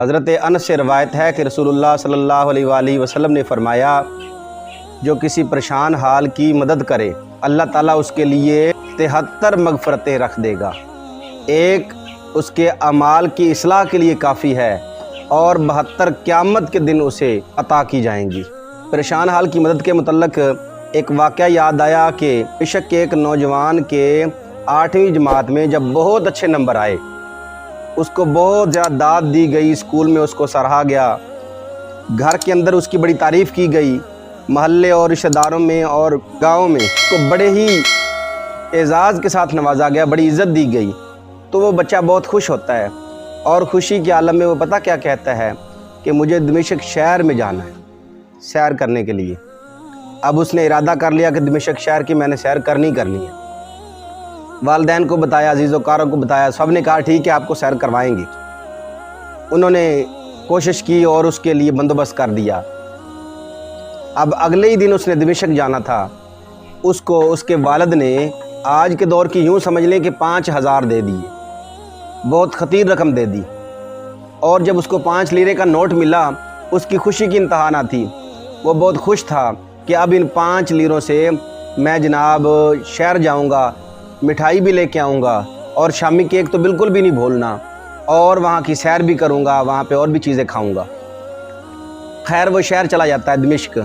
حضرت انس سے روایت ہے کہ رسول اللہ صلی اللہ علیہ وآلہ وسلم نے فرمایا، جو کسی پریشان حال کی مدد کرے اللہ تعالیٰ اس کے لیے 73 مغفرتیں رکھ دے گا۔ ایک اس کے اعمال کی اصلاح کے لیے کافی ہے اور 72 قیامت کے دن اسے عطا کی جائیں گی۔ پریشان حال کی مدد کے متعلق ایک واقعہ یاد آیا کہ عشق کے ایک نوجوان کے 8ویں جماعت میں جب بہت اچھے نمبر آئے، اس کو بہت زیادہ داد دی گئی، اسکول میں اس کو سراہا گیا، گھر کے اندر اس کی بڑی تعریف کی گئی، محلے اور رشتہ داروں میں اور گاؤں میں اس کو بڑے ہی اعزاز کے ساتھ نوازا گیا، بڑی عزت دی گئی۔ تو وہ بچہ بہت خوش ہوتا ہے اور خوشی کے عالم میں وہ پتہ کیا کہتا ہے کہ مجھے دمشق شہر میں جانا ہے سیر کرنے کے لیے۔ اب اس نے ارادہ کر لیا کہ دمشق شہر کی میں نے سیر کرنی ہے۔ والدین کو بتایا، عزیز و کاروں کو بتایا، سب نے کہا ٹھیک ہے آپ کو سیر کروائیں گے۔ انہوں نے کوشش کی اور اس کے لیے بندوبست کر دیا۔ اب اگلے ہی دن اس نے دمشق جانا تھا، اس کو اس کے والد نے آج کے دور کی یوں سمجھ لیں کہ 5000 دے دیے، بہت خطیر رقم دے دی۔ اور جب اس کو 5 لیرے کا نوٹ ملا، اس کی خوشی کی انتہا نہ تھی۔ وہ بہت خوش تھا کہ اب ان 5 لیروں سے میں جناب شہر جاؤں گا، مٹھائی بھی لے کے آؤں گا اور شامی کیک تو بالکل بھی نہیں بھولنا، اور وہاں کی سیر بھی کروں گا، وہاں پہ اور بھی چیزیں کھاؤں گا۔ خیر وہ شہر چلا جاتا ہے دمشق۔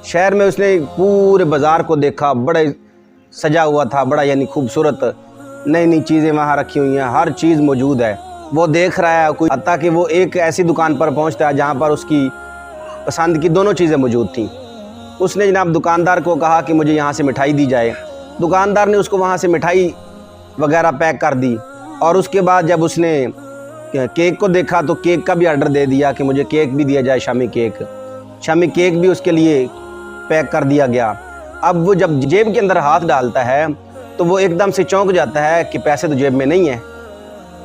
شہر میں اس نے پورے بازار کو دیکھا، بڑا سجا ہوا تھا، بڑا یعنی خوبصورت، نئی چیزیں وہاں رکھی ہوئی ہیں، ہر چیز موجود ہے۔ وہ دیکھ رہا ہے کوئی، حتیٰ کہ وہ ایک ایسی دکان پر پہنچتا ہے جہاں پر اس کی پسند کی دونوں چیزیں موجود تھیں۔ اس نے جناب دکاندار کو کہا کہ مجھے یہاں سے مٹھائی دی جائے۔ دکاندار نے اس کو وہاں سے مٹھائی وغیرہ پیک کر دی، اور اس کے بعد جب اس نے کیک کو دیکھا تو کیک کا بھی آرڈر دے دیا کہ مجھے کیک بھی دیا جائے، شامی کیک بھی اس کے لیے پیک کر دیا گیا۔ اب وہ جب جیب کے اندر ہاتھ ڈالتا ہے تو وہ ایک دم سے چونک جاتا ہے کہ پیسے تو جیب میں نہیں ہیں۔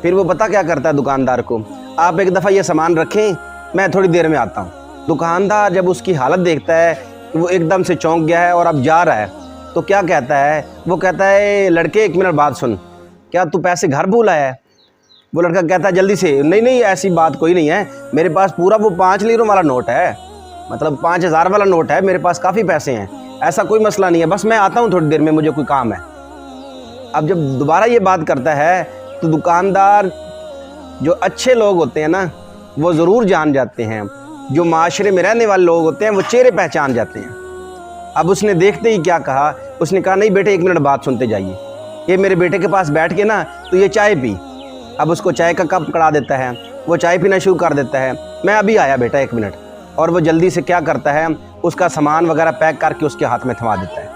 پھر وہ پتہ کیا کرتا ہے دکاندار کو، آپ ایک دفعہ یہ سامان رکھیں، میں تھوڑی دیر میں آتا ہوں۔ دکاندار جب اس کی حالت دیکھتا ہے کہ وہ ایک دم سے چونک گیا ہے اور اب جا رہا ہے، تو کیا کہتا ہے؟ وہ کہتا ہے لڑکے ایک منٹ بات سن، کیا تو پیسے گھر بھول آیا ہے؟ وہ لڑکا کہتا ہے جلدی سے، نہیں ایسی بات کوئی نہیں ہے، میرے پاس پورا وہ 5 لیروں والا نوٹ ہے، مطلب 5000 والا نوٹ ہے، میرے پاس کافی پیسے ہیں، ایسا کوئی مسئلہ نہیں ہے، بس میں آتا ہوں تھوڑی دیر میں، مجھے کوئی کام ہے۔ اب جب دوبارہ یہ بات کرتا ہے تو دکاندار، جو اچھے لوگ ہوتے ہیں نا وہ ضرور جان جاتے ہیں، جو معاشرے میں رہنے والے لوگ ہوتے ہیں وہ چہرے پہچان جاتے ہیں۔ اب اس نے دیکھتے ہی کیا کہا، اس نے کہا نہیں بیٹے ایک منٹ بات سنتے جائیے، یہ میرے بیٹے کے پاس بیٹھ کے نا تو یہ چائے پی۔ اب اس کو چائے کا کپ پکڑا دیتا ہے، وہ چائے پینا شروع کر دیتا ہے، میں ابھی آیا بیٹا ایک منٹ، اور وہ جلدی سے کیا کرتا ہے، اس کا سامان وغیرہ پیک کر کے اس کے ہاتھ میں تھما دیتا ہے،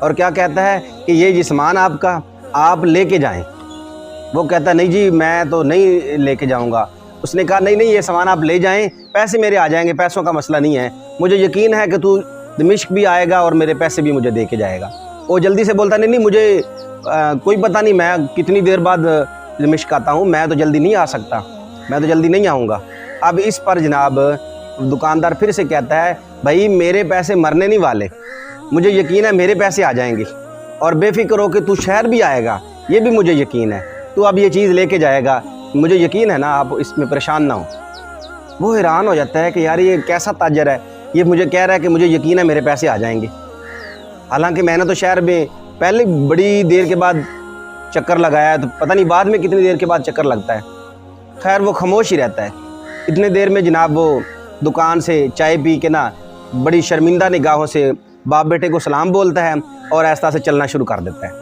اور کیا کہتا ہے کہ یہ جی سامان آپ کا، آپ لے کے جائیں۔ وہ کہتا ہے نہیں جی میں تو نہیں لے کے جاؤں گا۔ اس نے کہا نہیں یہ سامان آپ لے جائیں، پیسے میرے آ جائیں گے، پیسوں کا مسئلہ نہیں ہے، مجھے یقین ہے کہ تو دمشق بھی آئے گا اور میرے پیسے بھی مجھے دے کے جائے گا۔ وہ جلدی سے بولتا نہیں مجھے کوئی پتہ نہیں، میں کتنی دیر بعد دمشق آتا ہوں، میں تو جلدی نہیں آ سکتا، میں تو جلدی نہیں آؤں گا۔ اب اس پر جناب دکاندار پھر سے کہتا ہے بھائی میرے پیسے مرنے نہیں والے، مجھے یقین ہے میرے پیسے آ جائیں گے، اور بے فکر ہو کہ تو شہر بھی آئے گا، یہ بھی مجھے یقین ہے، تو اب یہ چیز لے کے جائے گا، مجھے یقین ہے نا، آپ اس میں پریشان نہ ہو۔ وہ حیران ہو جاتا ہے کہ یار یہ کیسا تاجر ہے، یہ مجھے کہہ رہا ہے کہ مجھے یقین ہے میرے پیسے آ جائیں گے، حالانکہ میں نے تو شہر میں پہلے بڑی دیر کے بعد چکر لگایا ہے، تو پتہ نہیں بعد میں کتنی دیر کے بعد چکر لگتا ہے۔ خیر وہ خاموش ہی رہتا ہے۔ اتنے دیر میں جناب وہ دکان سے چائے پی کے نا بڑی شرمندہ نگاہوں سے باپ بیٹے کو سلام بولتا ہے اور ایسا سے چلنا شروع کر دیتا ہے۔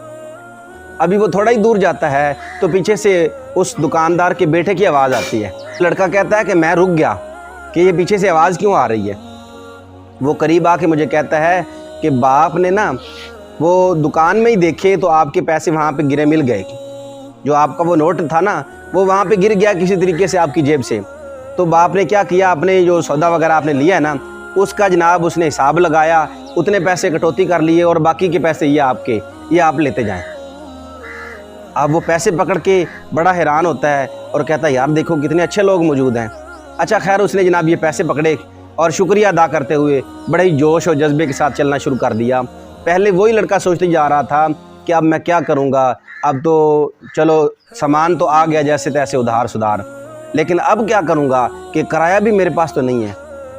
ابھی وہ تھوڑا ہی دور جاتا ہے تو پیچھے سے اس دکاندار کے بیٹے کی آواز آتی ہے۔ لڑکا کہتا ہے کہ میں رک گیا کہ یہ پیچھے سے آواز کیوں آ رہی ہے۔ وہ قریب آ کے مجھے کہتا ہے کہ باپ نے نا وہ دکان میں ہی دیکھے تو آپ کے پیسے وہاں پہ گرے مل گئے، جو آپ کا وہ نوٹ تھا نا وہ وہاں پہ گر گیا کسی طریقے سے آپ کی جیب سے، تو باپ نے کیا کیا، اپنے جو سودا وغیرہ آپ نے لیا ہے نا اس کا جناب اس نے حساب لگایا، اتنے پیسے کٹوتی کر لیے اور باقی کے پیسے یہ آپ کے، یہ آپ لیتے جائیں۔ اب وہ پیسے پکڑ کے بڑا حیران ہوتا ہے اور کہتا ہے یار دیکھو کتنے اچھے لوگ موجود ہیں۔ اچھا خیر اس نے جناب یہ پیسے پکڑے اور شکریہ ادا کرتے ہوئے بڑے ہی جوش اور جذبے کے ساتھ چلنا شروع کر دیا۔ پہلے وہی لڑکا سوچتے جا رہا تھا کہ اب میں کیا کروں گا، اب تو چلو سامان تو آ گیا جیسے تیسے ادھار سدھار، لیکن اب کیا کروں گا کہ کرایہ بھی میرے پاس تو نہیں ہے۔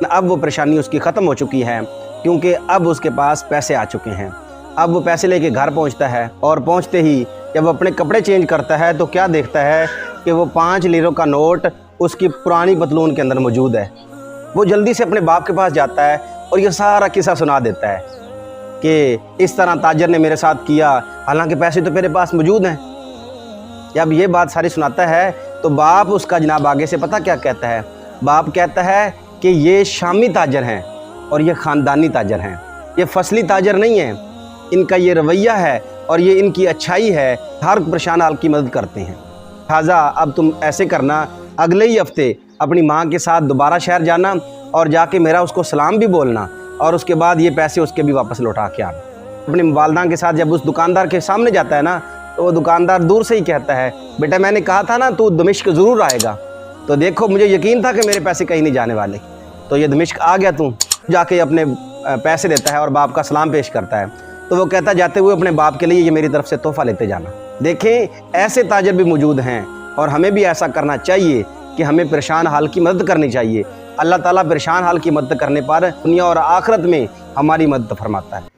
اب وہ پریشانی اس کی ختم ہو چکی ہے، کیونکہ اب اس کے پاس پیسے آ چکے ہیں۔ اب وہ پیسے لے کے گھر پہنچتا ہے، اور پہنچتے ہی جب وہ اپنے کپڑے چینج کرتا ہے تو کیا دیکھتا ہے کہ وہ 5 لیروں کا نوٹ اس کی پرانی پتلون کے اندر موجود ہے۔ وہ جلدی سے اپنے باپ کے پاس جاتا ہے اور یہ سارا قصہ سنا دیتا ہے کہ اس طرح تاجر نے میرے ساتھ کیا، حالانکہ پیسے تو میرے پاس موجود ہیں۔ جب یہ بات ساری سناتا ہے تو باپ اس کا جناب آگے سے پتہ کیا کہتا ہے؟ باپ کہتا ہے کہ یہ شامی تاجر ہیں اور یہ خاندانی تاجر ہیں، یہ فصلی تاجر نہیں ہیں، ان کا یہ رویہ ہے اور یہ ان کی اچھائی ہے، ہر پریشان حال کی مدد کرتے ہیں۔ لہٰذا اب تم ایسے کرنا، اگلے ہی ہفتے اپنی ماں کے ساتھ دوبارہ شہر جانا اور جا کے میرا اس کو سلام بھی بولنا، اور اس کے بعد یہ پیسے اس کے بھی واپس لوٹا کے آنا۔ اپنی والدہ کے ساتھ جب اس دکاندار کے سامنے جاتا ہے نا، تو وہ دکاندار دور سے ہی کہتا ہے، بیٹا میں نے کہا تھا نا تو دمشق ضرور آئے گا، تو دیکھو مجھے یقین تھا کہ میرے پیسے کہیں نہیں جانے والے، تو یہ دمشق آ گیا، تو جا کے اپنے پیسے دیتا ہے اور باپ کا سلام پیش کرتا ہے۔ تو وہ کہتا ہے جاتے ہوئے اپنے باپ کے لیے یہ میری طرف سے تحفہ لیتے جانا۔ دیکھیں ایسے تاجر بھی موجود ہیں، اور ہمیں بھی ایسا کرنا چاہیے کہ ہمیں پریشان حال کی مدد کرنی چاہیے۔ اللہ تعالیٰ پریشان حال کی مدد کرنے پر دنیا اور آخرت میں ہماری مدد فرماتا ہے۔